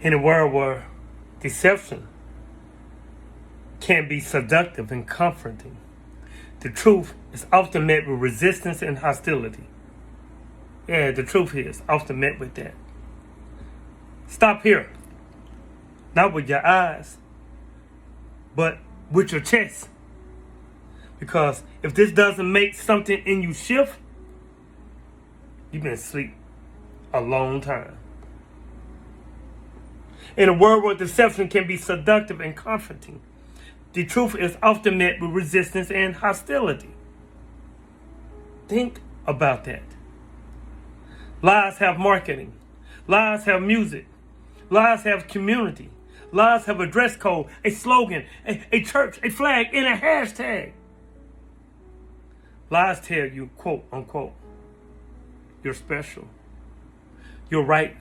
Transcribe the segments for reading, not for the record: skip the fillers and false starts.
In a world where deception can be seductive and comforting, the truth is often met with resistance and hostility. Yeah, the truth is often met with that. Stop here. Not with your eyes, but with your chest. Because if this doesn't make something in you shift, you've been asleep a long time. In a world where deception can be seductive and comforting, the truth is often met with resistance and hostility. Think about that. Lies have marketing. Lies have music. Lies have community. Lies have a dress code, a slogan, a church, a flag, and a hashtag. Lies tell you, quote unquote, you're special. You're right.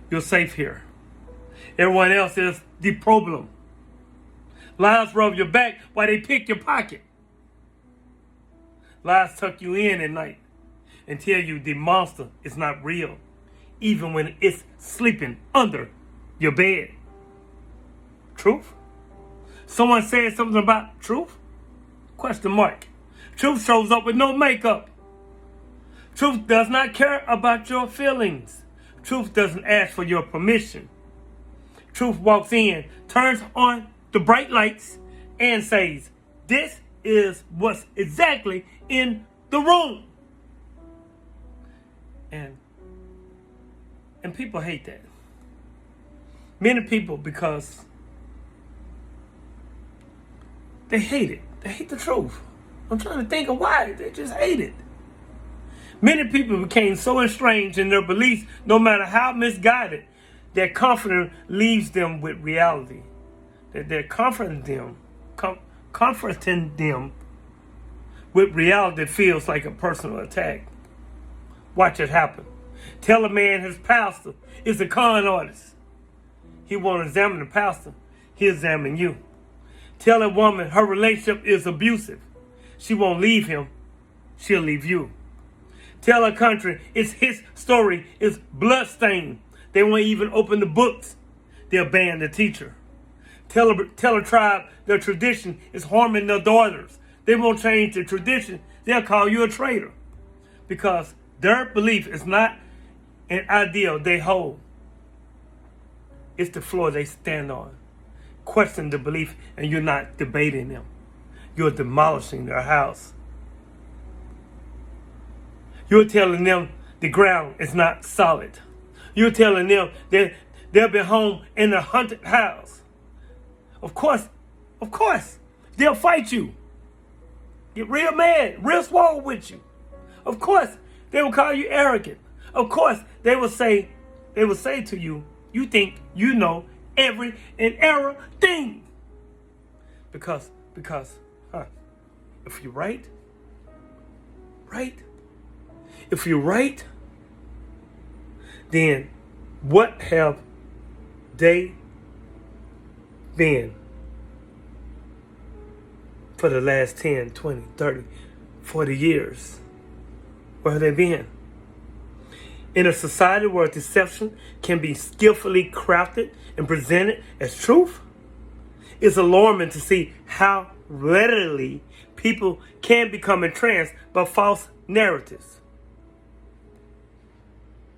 You're safe here. Everyone else is the problem. Lies rub your back while they pick your pocket. Lies tuck you in at night and tell you the monster is not real, even when it's sleeping under your bed. Truth? Someone said something about truth? Question mark. Truth shows up with no makeup. Truth does not care about your feelings. Truth doesn't ask for your permission. Truth walks in, turns on the bright lights, and says, this is what's exactly in the room. And people hate that. Many people, because they hate it. They hate the truth. I'm trying to think of why. They just hate it. Many people became so estranged in their beliefs, no matter how misguided, that confidence leaves them with reality. That they're comforting them with reality that feels like a personal attack. Watch it happen. Tell a man his pastor is a con artist. He won't examine the pastor. He'll examine you. Tell a woman her relationship is abusive. She won't leave him. She'll leave you. Tell a country it's his story is bloodstained. They won't even open the books. They'll ban the teacher. Tell a tribe their tradition is harming their daughters. They won't change the tradition. They'll call you a traitor. Because their belief is not an ideal they hold. It's the floor they stand on. Question the belief and you're not debating them. You're demolishing their house. You're telling them the ground is not solid. You're telling them that they'll be home in a haunted house. Of course, they'll fight you. Get real mad, real swole with you. Of course, they will call you arrogant. Of course, they will say to you, you think you know every and everything. Because, if you're right? If you're right, then what have they been for the last 10, 20, 30, 40 years? Where have they been? In a society where deception can be skillfully crafted and presented as truth, it's alarming to see how readily people can become entranced by false narratives.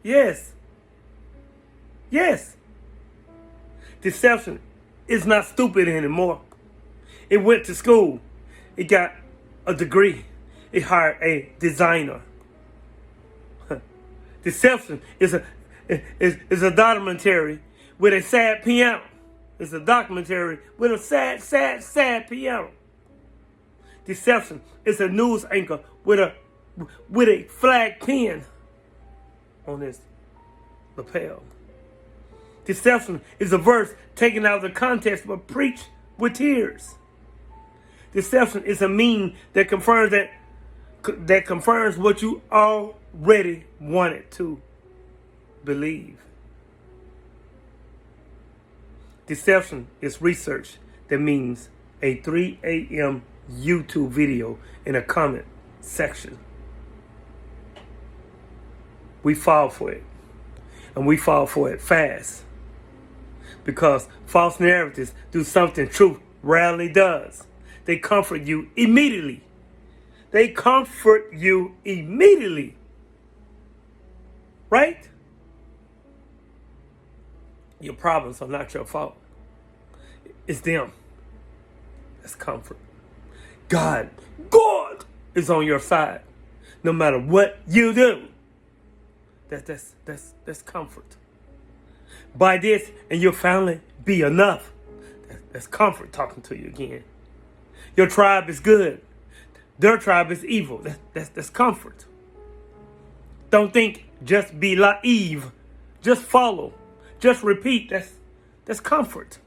Yes. Deception is not stupid anymore. It went to school. It got a degree. It hired a designer. Deception is a documentary with a sad piano. It's a documentary with a sad piano. Deception is a news anchor with a flag pin on his lapel. Deception is a verse taken out of the context but preached with tears. Deception is a meme that confirms what you already wanted to believe. Deception is research that means a 3 a.m. YouTube video in a comment section. We fall for it. And we fall for it fast. Because false narratives do something truth rarely does. They comfort you immediately. They comfort you immediately. Right? Your problems are not your fault. It's them. That's comfort. God is on your side. No matter what you do. That's comfort. Buy this and you'll finally be enough. That's comfort talking to you again. Your tribe is good. Their tribe is evil. That's comfort. Don't think, just be naive. Just follow. Just repeat. That's comfort.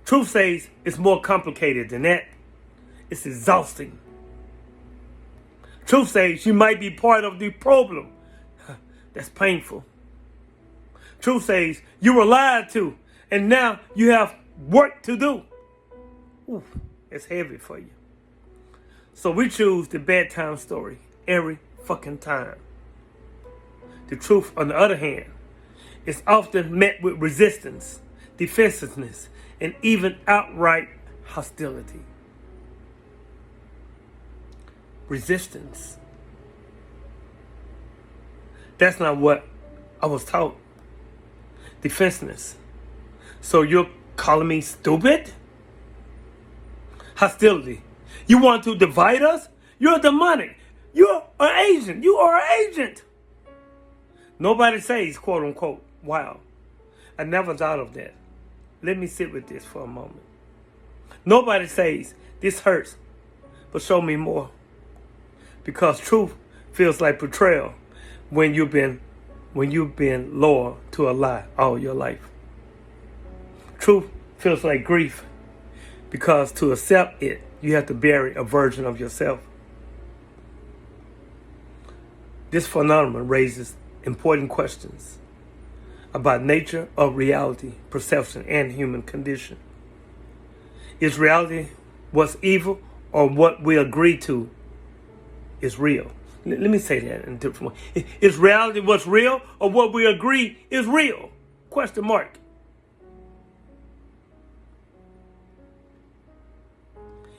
Truth says it's more complicated than that. It's exhausting. Truth says you might be part of the problem. That's painful. Truth says you were lied to, and now you have work to do. Ooh, it's heavy for you. So we choose the bedtime story every fucking time. The truth, on the other hand, is often met with resistance, defensiveness, and even outright hostility. Resistance. That's not what I was taught. Defensiveness. So you're calling me stupid? Hostility. You want to divide us? You're demonic. You're an agent. You are an agent. Nobody says, quote unquote, wow. I never thought of that. Let me sit with this for a moment. Nobody says, this hurts, but show me more. Because truth feels like betrayal when you've been loyal to a lie all your life. Truth feels like grief because to accept it, you have to bury a version of yourself. This phenomenon raises important questions about nature of reality, perception, and human condition. Is reality what's evil or what we agree to is real? Let me say that in a different way. Is reality what's real or what we agree is real? Question mark.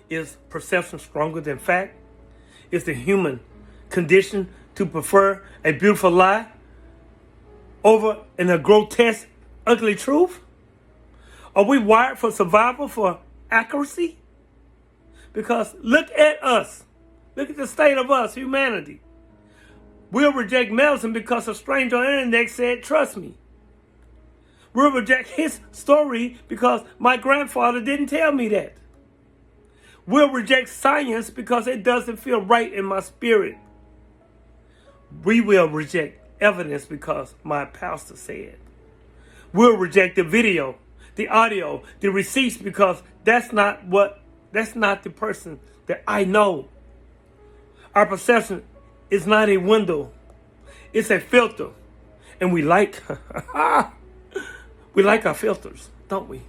Is perception stronger than fact? Is the human condition to prefer a beautiful lie over a grotesque, ugly truth? Are we wired for survival, for accuracy? Because look at us. Look at the state of us, humanity. We'll reject medicine because a stranger on the internet said, trust me. We'll reject his story because my grandfather didn't tell me that. We'll reject science because it doesn't feel right in my spirit. We will reject evidence because my pastor said. We'll reject the video, the audio, the receipts because that's not the person that I know. Our perception is not a window. It's a filter. And we like our filters, don't we?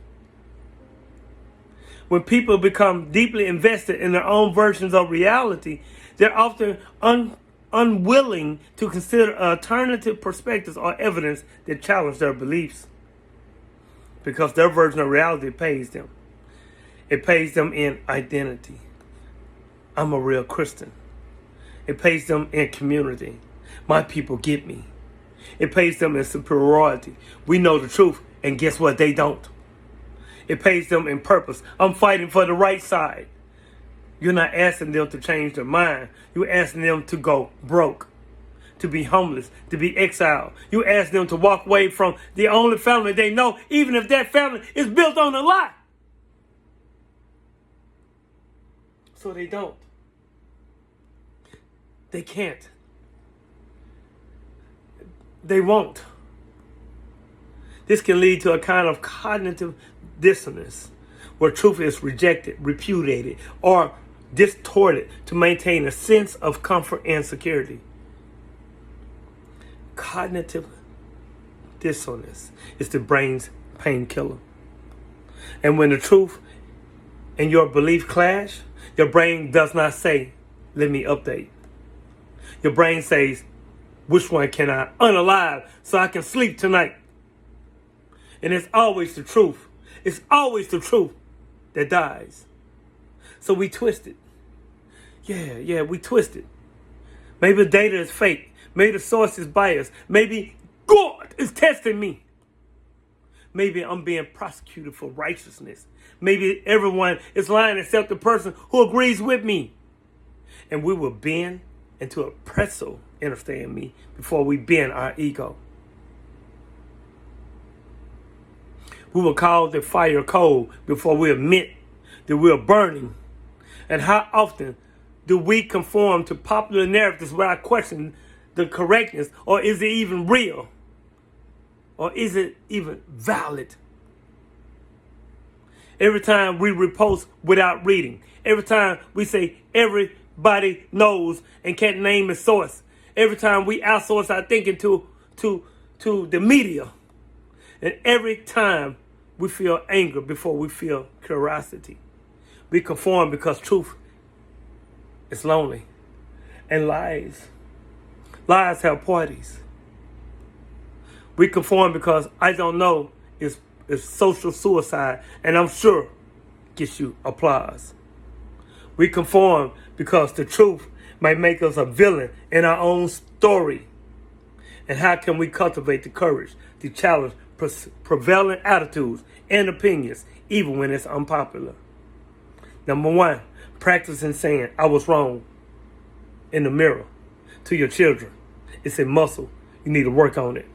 When people become deeply invested in their own versions of reality, they're often unwilling to consider alternative perspectives or evidence that challenge their beliefs. Because their version of reality pays them. It pays them in identity. I'm a real Christian. It pays them in community. My people get me. It pays them in superiority. We know the truth, and guess what? They don't. It pays them in purpose. I'm fighting for the right side. You're not asking them to change their mind. You're asking them to go broke, to be homeless, to be exiled. You ask them to walk away from the only family they know, even if that family is built on a lie. So they don't. They can't. They won't. This can lead to a kind of cognitive dissonance where truth is rejected, repudiated, or distorted to maintain a sense of comfort and security. Cognitive dissonance is the brain's painkiller. And when the truth and your belief clash, your brain does not say, let me update. Your brain says, which one can I unalive so I can sleep tonight? And it's always the truth. It's always the truth that dies. So we twist it. Yeah, we twist it. Maybe the data is fake. Maybe the source is biased. Maybe God is testing me. Maybe I'm being prosecuted for righteousness. Maybe everyone is lying except the person who agrees with me. And we will bend into a pretzel, understand me, before we bend our ego. We will call the fire cold before we admit that we're burning. And how often do we conform to popular narratives without questioning the correctness? Or is it even real? Or is it even valid? Every time we repost without reading. Every time we say everybody knows and can't name a source. Every time we outsource our thinking to the media. And every time we feel anger before we feel curiosity. We conform because truth is lonely. And lies have parties. We conform because I don't know is social suicide, and I'm sure gets you applause. We conform because the truth might make us a villain in our own story. And how can we cultivate the courage to challenge prevailing attitudes and opinions, even when it's unpopular? Number one, practicing saying, I was wrong in the mirror to your children. It's a muscle. You need to work on it.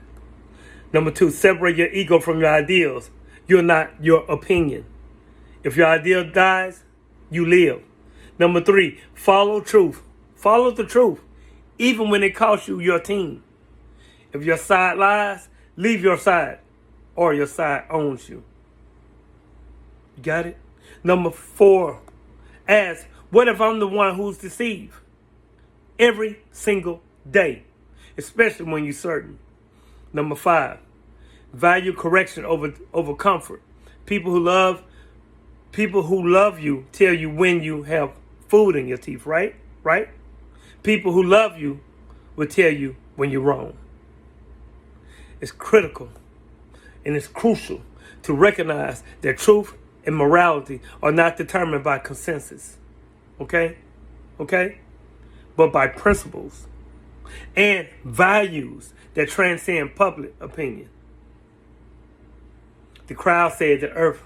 Number two, separate your ego from your ideals. You're not your opinion. If your ideal dies, you live. Number three, follow truth. Follow the truth, even when it costs you your team. If your side lies, leave your side, or your side owns you. You got it? Number four, ask, what if I'm the one who's deceived? Every single day, especially when you're certain. Number five, value correction over comfort. People who love you tell you when you have food in your teeth, right? Right? People who love you will tell you when you're wrong. It's critical and it's crucial to recognize that truth and morality are not determined by consensus. Okay? But by principles and values that transcend public opinion. The crowd said the earth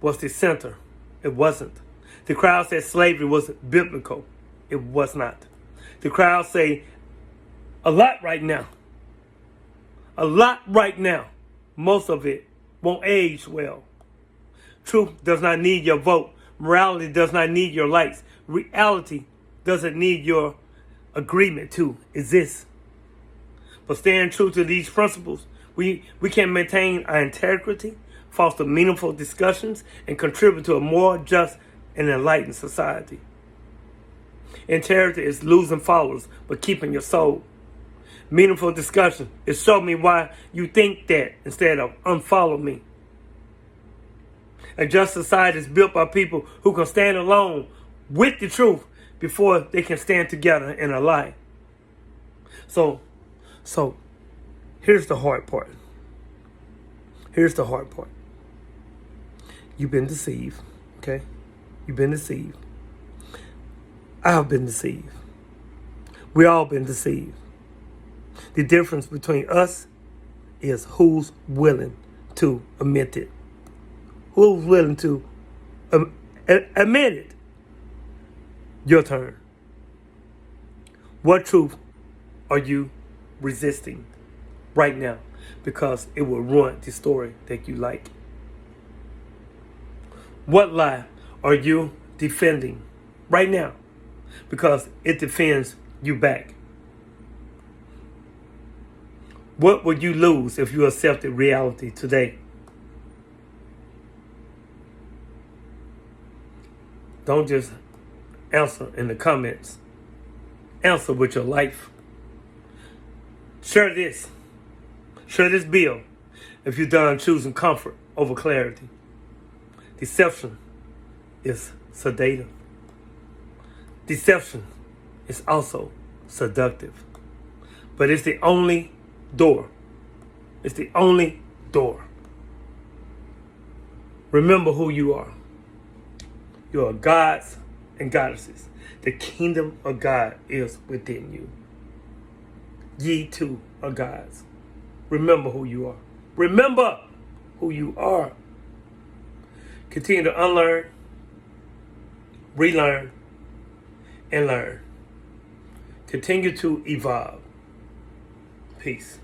was the center. It wasn't. The crowd said slavery was biblical. It was not. The crowd say a lot right now. Most of it won't age well. Truth does not need your vote. Morality does not need your likes. Reality doesn't need your agreement to exist. But staying true to these principles, we can maintain our integrity, foster meaningful discussions, and contribute to a more just and enlightened society. Integrity is losing followers, but keeping your soul. Meaningful discussion is show me why you think that instead of unfollow me. A just society is built by people who can stand alone with the truth before they can stand together in a lie. So here's the hard part. You've been deceived, okay? You've been deceived. I've been deceived. We all been deceived. The difference between us is who's willing to admit it. Who's willing to admit it? Your turn. What truth are you resisting right now? Because it will ruin the story that you like. What lie are you defending right now? Because it defends you back. What would you lose if you accepted reality today? Don't just answer in the comments. Answer with your life. Share this. Share this bill if you're done choosing comfort over clarity. Deception is sedative. Deception is also seductive. But it's the only door. It's the only door Remember who you are. You are gods and goddesses. The kingdom of God is within you. Ye too are gods. Remember who you are. Remember who you are. Continue to unlearn, relearn, and learn. Continue to evolve. Peace.